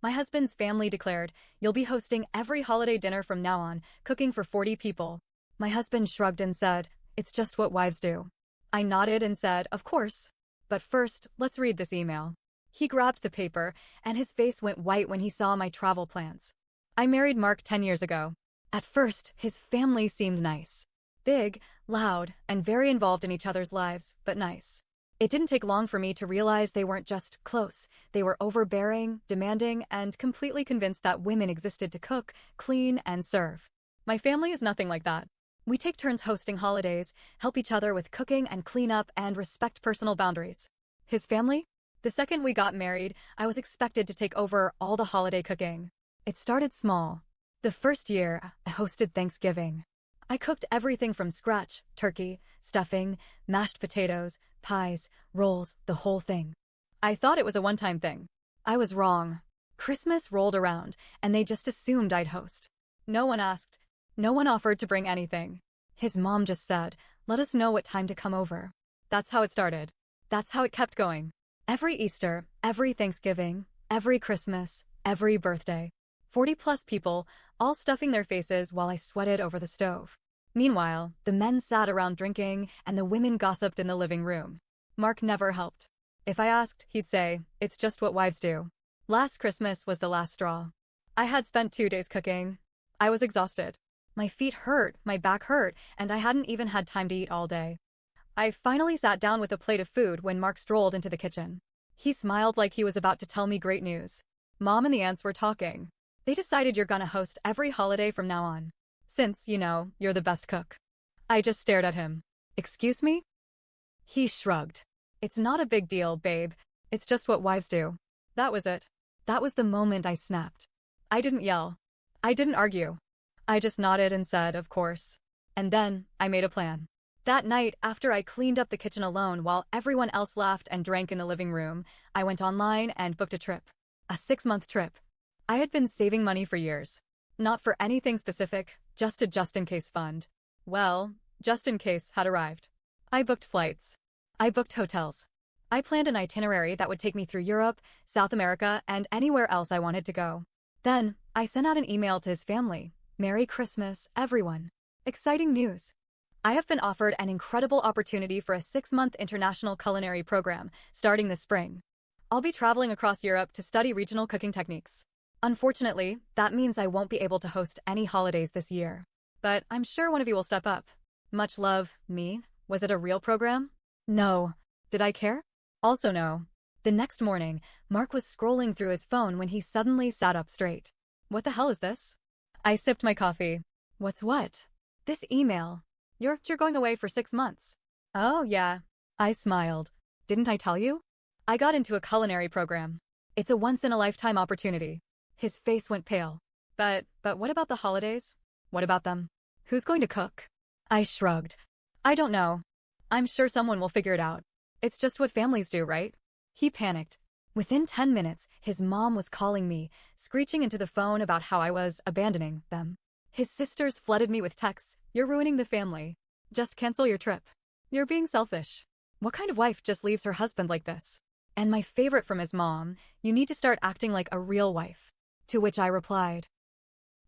My husband's family declared, "You'll be hosting every holiday dinner from now on, cooking for 40 people." My husband shrugged and said, "It's just what wives do." I nodded and said, "Of course. But first, let's read this email." He grabbed the paper, and his face went white when he saw my travel plans. I married Mark 10 years ago. At first, his family seemed nice. Big, loud, and very involved in each other's lives, but nice. It didn't take long for me to realize they weren't just close. They were overbearing, demanding, and completely convinced that women existed to cook, clean, and serve. My family is nothing like that. We take turns hosting holidays, help each other with cooking and cleanup, and respect personal boundaries. His family? The second we got married, I was expected to take over all the holiday cooking. It started small. The first year, I hosted Thanksgiving. I cooked everything from scratch: turkey, stuffing, mashed potatoes, pies, rolls, the whole thing. I thought it was a one-time thing. I was wrong. Christmas rolled around, and they just assumed I'd host. No one asked. No one offered to bring anything. His mom just said, "Let us know what time to come over." That's how it started. That's how it kept going. Every Easter, every Thanksgiving, every Christmas, every birthday. 40-plus people, all stuffing their faces while I sweated over the stove. Meanwhile, the men sat around drinking, and the women gossiped in the living room. Mark never helped. If I asked, he'd say, "It's just what wives do." Last Christmas was the last straw. I had spent 2 days cooking. I was exhausted. My feet hurt, my back hurt, and I hadn't even had time to eat all day. I finally sat down with a plate of food when Mark strolled into the kitchen. He smiled like he was about to tell me great news. Mom and the aunts were talking. They decided you're gonna host every holiday from now on. Since, you're the best cook. I just stared at him. "Excuse me?" He shrugged. "It's not a big deal, babe. It's just what wives do." That was it. That was the moment I snapped. I didn't yell. I didn't argue. I just nodded and said, "Of course." And then, I made a plan. That night, after I cleaned up the kitchen alone while everyone else laughed and drank in the living room, I went online and booked a trip. A 6-month trip. I had been saving money for years. Not for anything specific, just a just-in-case fund. Well, just in case had arrived. I booked flights. I booked hotels. I planned an itinerary that would take me through Europe, South America, and anywhere else I wanted to go. Then, I sent out an email to his family. "Merry Christmas, everyone. Exciting news. I have been offered an incredible opportunity for a 6-month international culinary program starting this spring. I'll be traveling across Europe to study regional cooking techniques. Unfortunately, that means I won't be able to host any holidays this year. But I'm sure one of you will step up. Much love, me." Was it a real program? No. Did I care? Also no. The next morning, Mark was scrolling through his phone when he suddenly sat up straight. "What the hell is this?" I sipped my coffee. "What's what?" "This email. You're going away for 6 months. "Oh, yeah." I smiled. "Didn't I tell you? I got into a culinary program. It's a once-in-a-lifetime opportunity." His face went pale. But what about the holidays? What about them? Who's going to cook?" I shrugged. "I don't know. I'm sure someone will figure it out. It's just what families do, right?" He panicked. Within 10 minutes, his mom was calling me, screeching into the phone about how I was abandoning them. His sisters flooded me with texts. "You're ruining the family. Just cancel your trip. You're being selfish. What kind of wife just leaves her husband like this?" And my favorite from his mom, "You need to start acting like a real wife." To which I replied,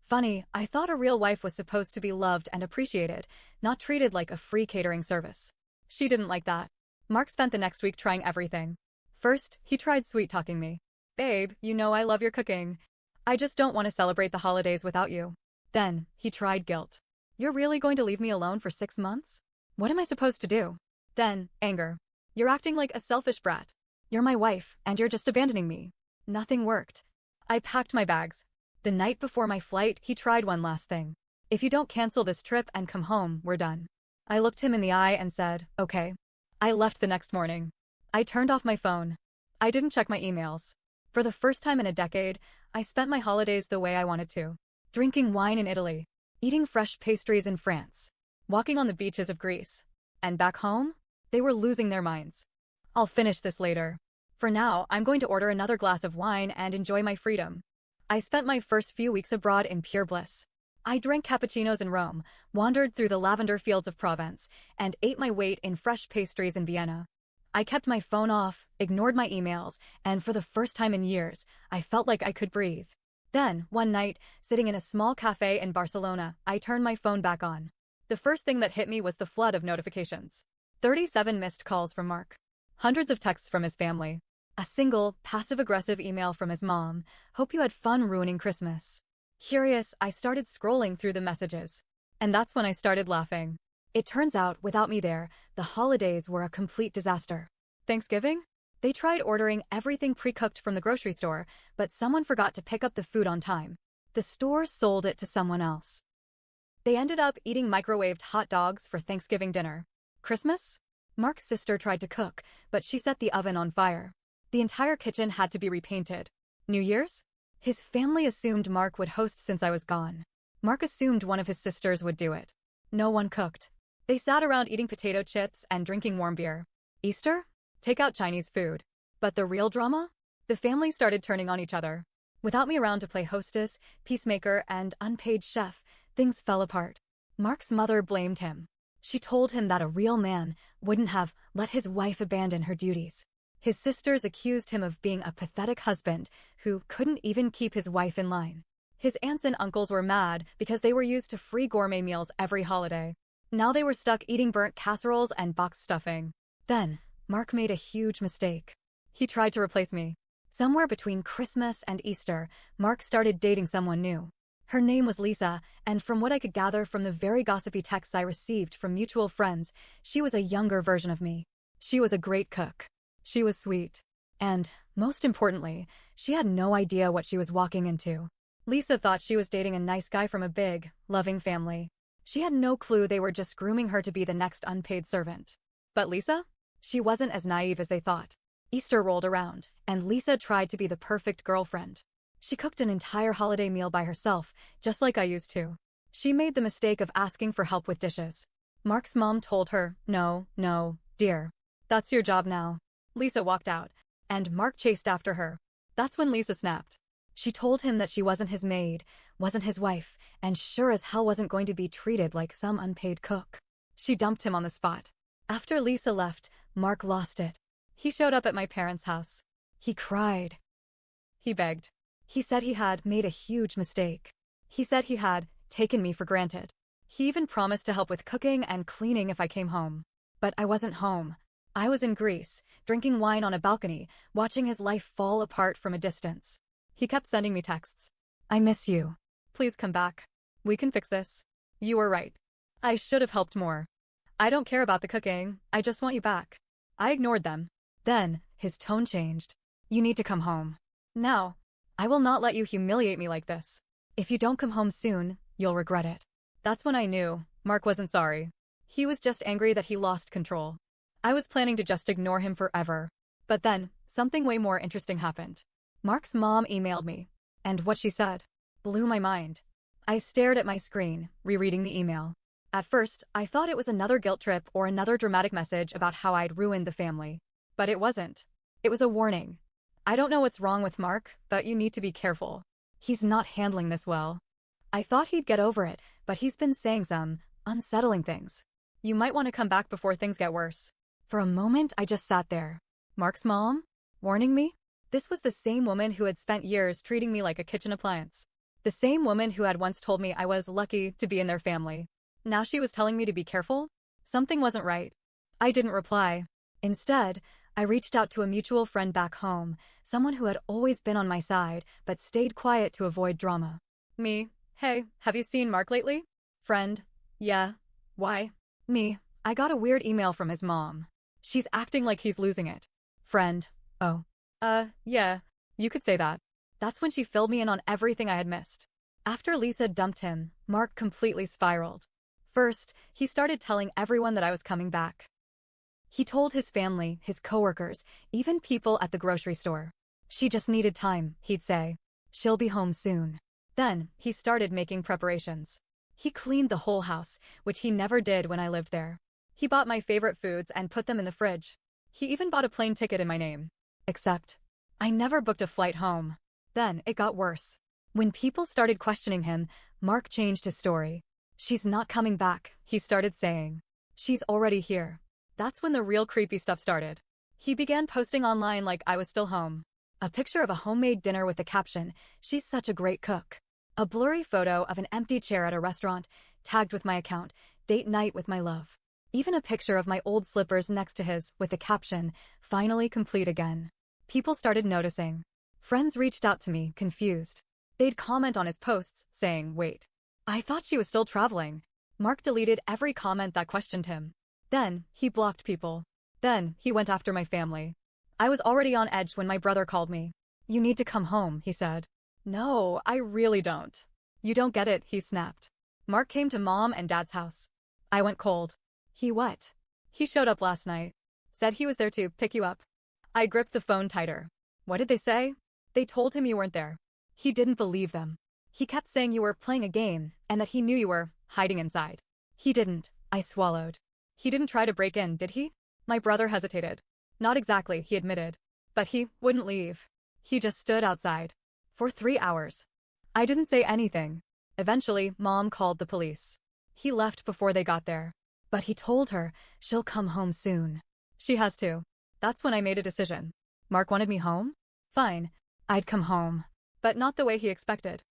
"Funny, I thought a real wife was supposed to be loved and appreciated, not treated like a free catering service." She didn't like that. Mark spent the next week trying everything. First, he tried sweet-talking me. "Babe, you know I love your cooking. I just don't want to celebrate the holidays without you." Then, he tried guilt. "You're really going to leave me alone for 6 months? What am I supposed to do?" Then, anger. "You're acting like a selfish brat. You're my wife, and you're just abandoning me." Nothing worked. I packed my bags. The night before my flight, he tried one last thing. "If you don't cancel this trip and come home, we're done." I looked him in the eye and said, "Okay." I left the next morning. I turned off my phone. I didn't check my emails. For the first time in a decade, I spent my holidays the way I wanted to. Drinking wine in Italy. Eating fresh pastries in France. Walking on the beaches of Greece. And back home, they were losing their minds. I'll finish this later. For now, I'm going to order another glass of wine and enjoy my freedom. I spent my first few weeks abroad in pure bliss. I drank cappuccinos in Rome, wandered through the lavender fields of Provence, and ate my weight in fresh pastries in Vienna. I kept my phone off, ignored my emails, and for the first time in years, I felt like I could breathe. Then, one night, sitting in a small cafe in Barcelona, I turned my phone back on. The first thing that hit me was the flood of notifications. 37 missed calls from Mark. Hundreds of texts from his family. A single, passive-aggressive email from his mom. Hope you had fun ruining Christmas. Curious, I started scrolling through the messages. And that's when I started laughing. It turns out, without me there, the holidays were a complete disaster. Thanksgiving? They tried ordering everything pre-cooked from the grocery store, but someone forgot to pick up the food on time. The store sold it to someone else. They ended up eating microwaved hot dogs for Thanksgiving dinner. Christmas? Mark's sister tried to cook, but she set the oven on fire. The entire kitchen had to be repainted. New Year's? His family assumed Mark would host since I was gone. Mark assumed one of his sisters would do it. No one cooked. They sat around eating potato chips and drinking warm beer. Easter? Take out Chinese food. But the real drama? The family started turning on each other. Without me around to play hostess, peacemaker, and unpaid chef, things fell apart. Mark's mother blamed him. She told him that a real man wouldn't have let his wife abandon her duties. His sisters accused him of being a pathetic husband who couldn't even keep his wife in line. His aunts and uncles were mad because they were used to free gourmet meals every holiday. Now they were stuck eating burnt casseroles and box stuffing. Then, Mark made a huge mistake. He tried to replace me. Somewhere between Christmas and Easter, Mark started dating someone new. Her name was Lisa, and from what I could gather from the very gossipy texts I received from mutual friends, she was a younger version of me. She was a great cook. She was sweet. And, most importantly, she had no idea what she was walking into. Lisa thought she was dating a nice guy from a big, loving family. She had no clue they were just grooming her to be the next unpaid servant. But Lisa? She wasn't as naive as they thought. Easter rolled around, and Lisa tried to be the perfect girlfriend. She cooked an entire holiday meal by herself, just like I used to. She made the mistake of asking for help with dishes. Mark's mom told her, "No, dear. That's your job now." Lisa walked out, and Mark chased after her. That's when Lisa snapped. She told him that she wasn't his maid, wasn't his wife, and sure as hell wasn't going to be treated like some unpaid cook. She dumped him on the spot. After Lisa left, Mark lost it. He showed up at my parents' house. He cried. He begged. He said he had made a huge mistake. He said he had taken me for granted. He even promised to help with cooking and cleaning if I came home. But I wasn't home. I was in Greece, drinking wine on a balcony, watching his life fall apart from a distance. He kept sending me texts. "I miss you. Please come back. We can fix this. You were right. I should have helped more. I don't care about the cooking, I just want you back." I ignored them. Then, his tone changed. "You need to come home. Now. I will not let you humiliate me like this. If you don't come home soon, you'll regret it." That's when I knew Mark wasn't sorry. He was just angry that he lost control. I was planning to just ignore him forever. But then, something way more interesting happened. Mark's mom emailed me, and what she said blew my mind. I stared at my screen, rereading the email. At first, I thought it was another guilt trip or another dramatic message about how I'd ruined the family. But it wasn't. It was a warning. "I don't know what's wrong with Mark, but you need to be careful. He's not handling this well. I thought he'd get over it, but he's been saying some unsettling things. You might want to come back before things get worse." For a moment, I just sat there. Mark's mom? Warning me? This was the same woman who had spent years treating me like a kitchen appliance. The same woman who had once told me I was lucky to be in their family. Now she was telling me to be careful? Something wasn't right. I didn't reply. Instead, I reached out to a mutual friend back home, someone who had always been on my side, but stayed quiet to avoid drama. Me: "Hey, have you seen Mark lately?" Friend: "Yeah. Why?" Me: "I got a weird email from his mom. She's acting like he's losing it." Friend: "Oh. Yeah, you could say that." That's when she filled me in on everything I had missed. After Lisa dumped him, Mark completely spiraled. First, he started telling everyone that I was coming back. He told his family, his coworkers, even people at the grocery store. "She just needed time," he'd say. "She'll be home soon." Then, he started making preparations. He cleaned the whole house, which he never did when I lived there. He bought my favorite foods and put them in the fridge. He even bought a plane ticket in my name. Except, I never booked a flight home. Then, it got worse. When people started questioning him, Mark changed his story. "She's not coming back," he started saying. "She's already here." That's when the real creepy stuff started. He began posting online like I was still home. A picture of a homemade dinner with the caption, "She's such a great cook." A blurry photo of an empty chair at a restaurant, tagged with my account, "Date night with my love." Even a picture of my old slippers next to his, with the caption, "Finally complete again." People started noticing. Friends reached out to me, confused. They'd comment on his posts, saying, "Wait, I thought she was still traveling." Mark deleted every comment that questioned him. Then, he blocked people. Then, he went after my family. I was already on edge when my brother called me. "You need to come home," he said. "No, I really don't." "You don't get it," he snapped. Mark came to mom and dad's house. I went cold. "He what?" "He showed up last night. Said he was there to pick you up." I gripped the phone tighter. "What did they say?" "They told him you weren't there." He didn't believe them. "He kept saying you were playing a game and that he knew you were hiding inside." "He didn't," I swallowed. "He didn't try to break in, did he?" My brother hesitated. "Not exactly," he admitted. "But he wouldn't leave. He just stood outside. For 3 hours." I didn't say anything. Eventually, mom called the police. He left before they got there. But he told her, "She'll come home soon." "She has to." That's when I made a decision. Mark wanted me home? Fine. I'd come home. But not the way he expected.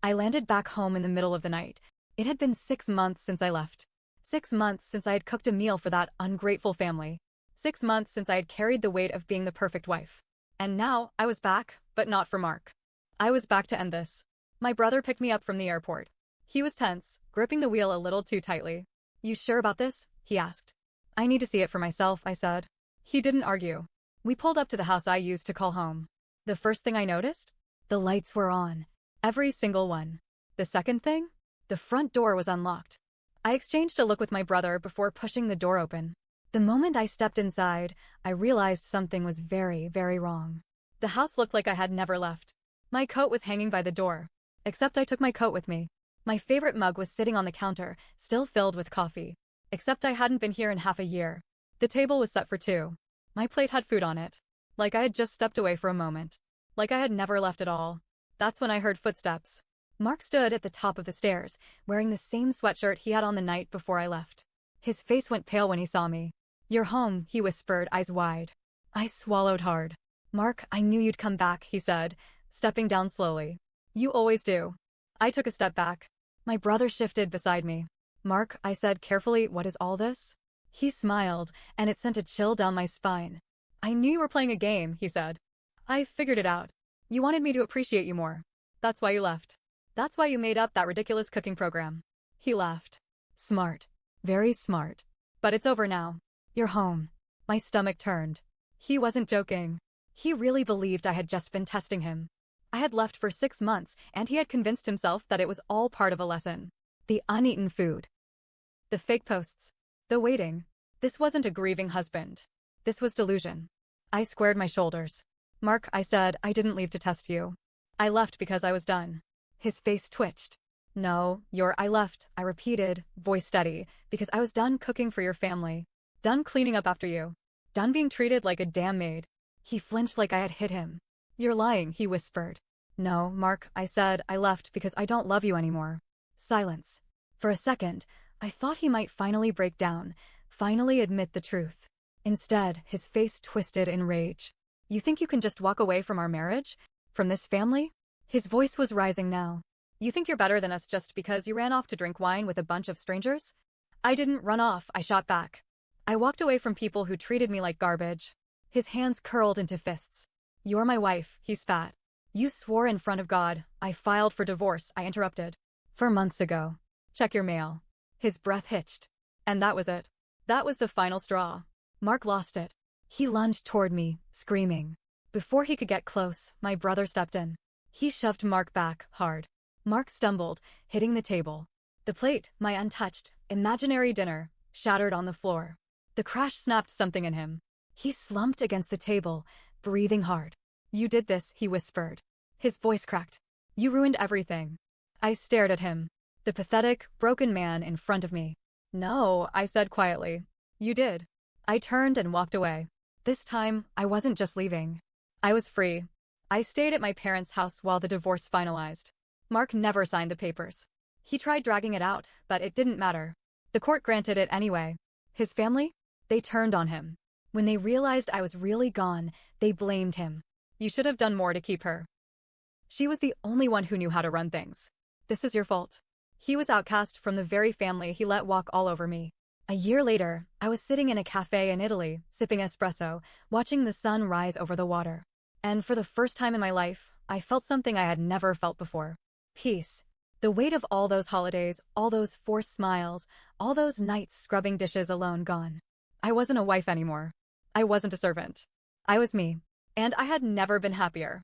I landed back home in the middle of the night. It had been 6 months since I left. 6 months since I had cooked a meal for that ungrateful family. 6 months since I had carried the weight of being the perfect wife. And now, I was back, but not for Mark. I was back to end this. My brother picked me up from the airport. He was tense, gripping the wheel a little too tightly. "You sure about this?" he asked. "I need to see it for myself," I said. He didn't argue. We pulled up to the house I used to call home. The first thing I noticed? The lights were on. Every single one. The second thing? The front door was unlocked. I exchanged a look with my brother before pushing the door open. The moment I stepped inside, I realized something was very, very wrong. The house looked like I had never left. My coat was hanging by the door. Except I took my coat with me. My favorite mug was sitting on the counter, still filled with coffee. Except I hadn't been here in half a year. The table was set for 2. My plate had food on it. Like I had just stepped away for a moment. Like I had never left at all. That's when I heard footsteps. Mark stood at the top of the stairs, wearing the same sweatshirt he had on the night before I left. His face went pale when he saw me. "You're home," he whispered, eyes wide. I swallowed hard. "Mark, I knew you'd come back," he said, stepping down slowly. "You always do." I took a step back. My brother shifted beside me. "Mark," I said carefully, "what is all this?" He smiled, and it sent a chill down my spine. "I knew you were playing a game," he said. "I figured it out. You wanted me to appreciate you more. That's why you left. That's why you made up that ridiculous cooking program." He laughed. "Smart. Very smart. But it's over now. You're home." My stomach turned. He wasn't joking. He really believed I had just been testing him. I had left for 6 months, and he had convinced himself that it was all part of a lesson. The uneaten food. The fake posts. The waiting. This wasn't a grieving husband. This was delusion. I squared my shoulders. "Mark," I said, "I didn't leave to test you. I left because I was done." His face twitched. "No, I left," I repeated, voice steady, "because I was done cooking for your family. Done cleaning up after you. Done being treated like a damn maid." He flinched like I had hit him. "You're lying," he whispered. "No, Mark," I said, "I left because I don't love you anymore." Silence. For a second, I thought he might finally break down, finally admit the truth. Instead, his face twisted in rage. "You think you can just walk away from our marriage? From this family?" His voice was rising now. "You think you're better than us just because you ran off to drink wine with a bunch of strangers?" "I didn't run off," I shot back. "I walked away from people who treated me like garbage." His hands curled into fists. "You're my wife," he spat. "You swore in front of God." "I filed for divorce," I interrupted. "4 months ago. Check your mail." His breath hitched. And that was it. That was the final straw. Mark lost it. He lunged toward me, screaming. Before he could get close, my brother stepped in. He shoved Mark back, hard. Mark stumbled, hitting the table. The plate, my untouched, imaginary dinner, shattered on the floor. The crash snapped something in him. He slumped against the table, breathing hard. "You did this," he whispered. His voice cracked. "You ruined everything." I stared at him. The pathetic, broken man in front of me. "No," I said quietly. "You did." I turned and walked away. This time, I wasn't just leaving. I was free. I stayed at my parents' house while the divorce finalized. Mark never signed the papers. He tried dragging it out, but it didn't matter. The court granted it anyway. His family? They turned on him. When they realized I was really gone, they blamed him. You should have done more to keep her. She was the only one who knew how to run things. This is your fault. He was outcast from the very family he let walk all over me. A year later, I was sitting in a cafe in Italy, sipping espresso, watching the sun rise over the water. And for the first time in my life, I felt something I had never felt before. Peace. The weight of all those holidays, all those forced smiles, all those nights scrubbing dishes alone gone. I wasn't a wife anymore. I wasn't a servant. I was me. And I had never been happier.